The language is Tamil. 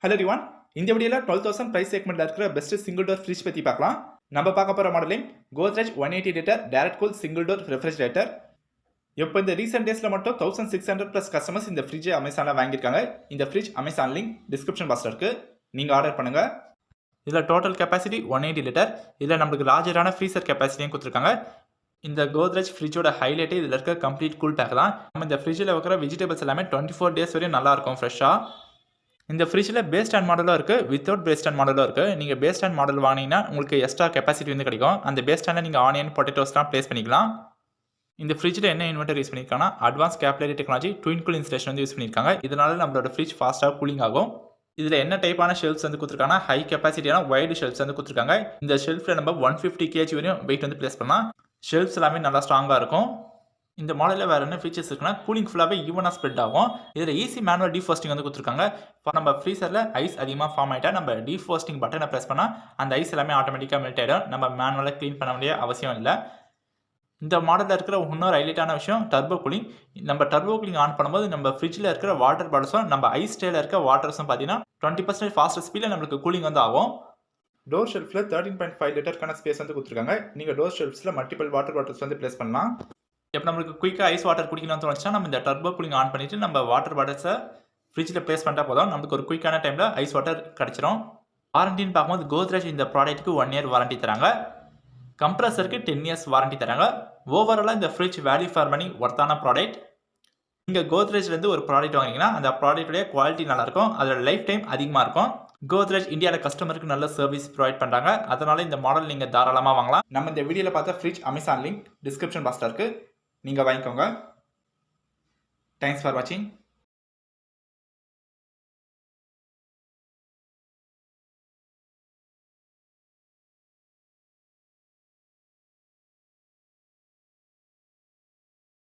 ஹலோ எவ்ரிவன், இந்த வீடியோல 12000 பிரைஸ் செக்மெண்ட்ல இருக்கிற பெஸ்ட் சிங்கிள் டோர் ஃப்ரிட்ஜ் பத்தி பார்க்கலாம். நம்ம பார்க்க போற modelling Godrej 180 litre direct cool single door refrigerator. இப்போ இந்த ரீசெண்ட் டேஸ்ல மட்டும் 1600 பிளஸ் கஸ்டமர்ஸ் இந்த ஃப்ரிட்ஜ் அமேசான்ல வாங்கியிருக்காங்க. இந்த ஃப்ரிட்ஜ் அமேசான் லிங்க் டிஸ்கிரிப்ஷன் பாக்ஸ்ல இருக்கு, நீங்க ஆர்டர் பண்ணுங்க. இதுல டோட்டல் கெப்பாசிட்டி 180 லிட்டர். இதுல நமக்கு லார்ஜரான ஃப்ரீசர் கெப்பாசிட்டியும் கொடுத்துருக்காங்க. இந்த கோத்ரெஜ் ஃப்ரிட்ஜோட ஹைலைட்டே இதில் இருக்க கம்ப்ளீட் கூல் பேக் தான். நம்ம இந்த ஃப்ரிட்ஜில் வைக்கிற வெஜிடபிள்ஸ் எல்லாமே 24 டேஸ் வரையும் நல்லா இருக்கும் ஃப்ரெஷ்ஷாக. இந்த ஃப்ரிட்ஜில் பேஸ் ஸ்டாண்ட் மாடலும் இருக்குது, வித்தவுட் பேஸ் ஸ்டாண்ட் மாடலும் இருக்குது. நீங்கள் பேஸ் ஸ்டாண்ட் மாடல் வாங்கினீங்கன்னா உங்களுக்கு எக்ஸ்ட்ரா கெப்பாசிட்டி வந்து கிடைக்கும். அந்த பேஸ் ஸ்டாண்டில் நீங்கள் ஆனியன் பொட்டேட்டோஸ்லாம் ப்ளேஸ் பண்ணிக்கலாம். இந்த ஃப்ரிட்ஜில் என்ன இன்வெர்ட்டர் யூஸ் பண்ணியிருக்காங்கன்னா advance capillary technology twin cool installation வந்து யூஸ் பண்ணியிருக்காங்க. இதனால நம்மளோட ஃப்ரிட்ஜ் ஃபாஸ்ட்டாக கூலிங் ஆகும். இதில் என்ன டைப்பான ஷெல்ஃப்ஸ் வந்து கொடுத்துருக்காங்கன்னா ஹை கெப்பாசிட்டியான வைடு ஷெல்ஃப்ஸ் வந்து கொடுத்துருக்காங்க. இந்த ஷெல்ஃபில் நம்ம 150 kg வரையும் வெயிட் வந்து ப்ளேஸ் பண்ணலாம். ஷெல்ஃப்ஸ் எல்லாமே நல்லா ஸ்ட்ராங்காக இருக்கும். இந்த மாடலில் வேறு என்ன ஃபீச்சர்ஸ் இருக்குன்னா கூலிங் ஃபுல்லாகவே ஈவனாக ஸ்ப்ரெட் ஆகும். இதில் ஈஸி மேனுவல் டீஃபாஸ்டிங் வந்து கொடுத்துருக்காங்க. இப்போ நம்ம ஃப்ரீசரில் ஐஸ் அதிகமாக ஃபார்ம் ஆகிட்டா நம்ம டீஃபாஸ்டிங் பட்டனை ப்ரெஸ் பண்ணால் அந்த ஐஸ் எல்லாமே ஆட்டோமேட்டிக்காக மெல்ட் ஆகிடும். நம்ம மேனுவலாக க்ளீன் பண்ண வேண்டிய அவசியம் இல்லை. இந்த மாடலில் இருக்கிற இன்னொரு ஹைலைட்டான விஷயம் டர்போ கூலிங். நம்ம டர்போ கூலிங் ஆன் பண்ணும்போது நம்ம ஃப்ரிட்ஜில் இருக்கிற வாட்டர் பாட்டில்ஸும் நம்ம ஐஸ் ஸ்டேல இருக்க வாட்டர்ஸும் பார்த்தீங்கன்னா 20% ஃபாஸ்டர் ஸ்பீடில் நம்மளுக்கு கூலிங் வந்து ஆகும். டோர் ஷெல்ஃபில் 13.5 லிட்டருக்கான ஸ்பேஸ் வந்து கொடுத்துருக்காங்க. நீங்கள் டோர் ஷெல்ஃப்ஸில் மல்டிபிள் வாட்டர் பாட்டில்ஸ் வந்து ப்ளேஸ் பண்ணலாம். இப்போ நம்மளுக்கு குயிக்காக ஐஸ் வாட்டர் குடிக்கணும்னு தோணுச்சுன்னா நம்ம இந்த டர்போ கூலிங் ஆன் பண்ணிவிட்டு நம்ம வாட்டர் பாட்டில்ஸை ஃப்ரிட்ஜில் ப்ளேஸ் பண்ணிட்டா போதும், நமக்கு ஒரு குயிக்கான டைமில் ஐஸ் வாட்டர் கிடச்சிரும். வாரண்டின்னு பார்க்கும்போது கோத்ரெஜ் இந்த ப்ராடக்ட்டுக்கு 1 இயர் வாரண்டி தராங்க. கம்ப்ரஸருக்கு 10 இயர்ஸ் வாரண்டி தராங்க. ஓவராலாக இந்த ஃப்ரிட்ஜ் வேல்யூ ஃபார் மணி ஒர்த்தான ப்ராடக்ட். நீங்கள் கோத்ரெஜ்லேருந்து ஒரு ப்ராடக்ட் வாங்கினீங்கன்னா அந்த ப்ராடக்ட்டுடைய குவாலிட்டி நல்லாயிருக்கும், அதோட லைஃப் டைம் அதிகமாக இருக்கும். கோத்ரெஜ் இந்தியாவில் கஸ்டமருக்கு நல்ல சர்வீஸ் ப்ரொவைட் பண்ணுறாங்க. அதனால இந்த மாடல் நீங்கள் தாராளமாக வாங்கலாம். நம்ம இந்த வீடியோவில் பார்த்த ஃப்ரிட்ஜ் அமேசான் லிங்க் டிஸ்கிரிப்ஷன் பாக்ஸில் இருக்குது, நீங்கள் வாங்கிக்கோங்க. தேங்க்ஸ் ஃபார் வாட்சிங்.